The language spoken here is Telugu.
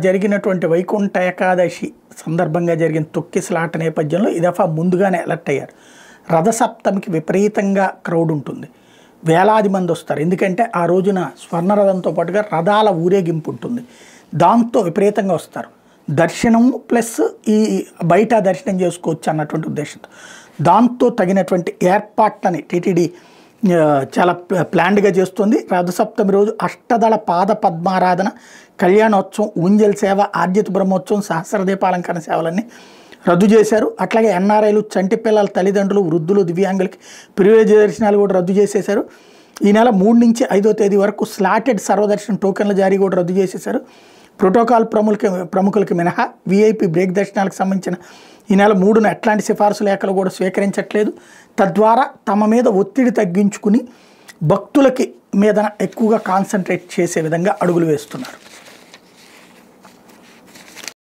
జరిగినటువంటి వైకుంఠ ఏకాదశి సందర్భంగా జరిగిన తొక్కిసలాట నేపథ్యంలో ఈ దఫా ముందుగానే అలర్ట్ అయ్యారు. రథసప్తమికి విపరీతంగా క్రౌడ్ ఉంటుంది, వేలాది మంది వస్తారు. ఎందుకంటే ఆ రోజున స్వర్ణరథంతో పాటుగా రథాల ఊరేగింపు ఉంటుంది, దాంతో విపరీతంగా వస్తారు. దర్శనం ప్లస్ ఈ బయట దర్శనం చేసుకోవచ్చు అన్నటువంటి ఉద్దేశంతో దాంతో తగినటువంటి ఏర్పాట్లని టీటీడీ చాలా ప్లాన్డ్గా చేస్తుంది. రథసప్తమి రోజు అష్టదళ పాద పద్మారాధన, కళ్యాణోత్సవం, ఊంజల్ సేవ, ఆర్జిత బ్రహ్మోత్సవం, సహస్రదీపాలంకరణ సేవలన్నీ రద్దు చేశారు. అట్లాగే ఎన్ఆర్ఐలు, చంటి పిల్లల తల్లిదండ్రులు, వృద్ధులు, దివ్యాంగులకి ప్రివిలేజ్ దర్శనాలు కూడా రద్దు చేసేశారు. ఈ నెల 3 నుంచి 5వ తేదీ వరకు స్లాటెడ్ సర్వదర్శనం టోకెన్ల జారీ కూడా రద్దు చేసేశారు. ప్రోటోకాల్ ప్రముఖులకి మినహా వీఐపీ బ్రేక్ దర్శనాలకు సంబంధించిన ఈ నెల 3న ఎట్లాంటి సిఫార్సు లేఖలు కూడా స్వీకరించట్లేదు. తద్వారా తమ మీద ఒత్తిడి తగ్గించుకుని భక్తులకి మీద ఎక్కువగా కాన్సన్ట్రేట్ చేసే విధంగా అడుగులు వేస్తున్నారు.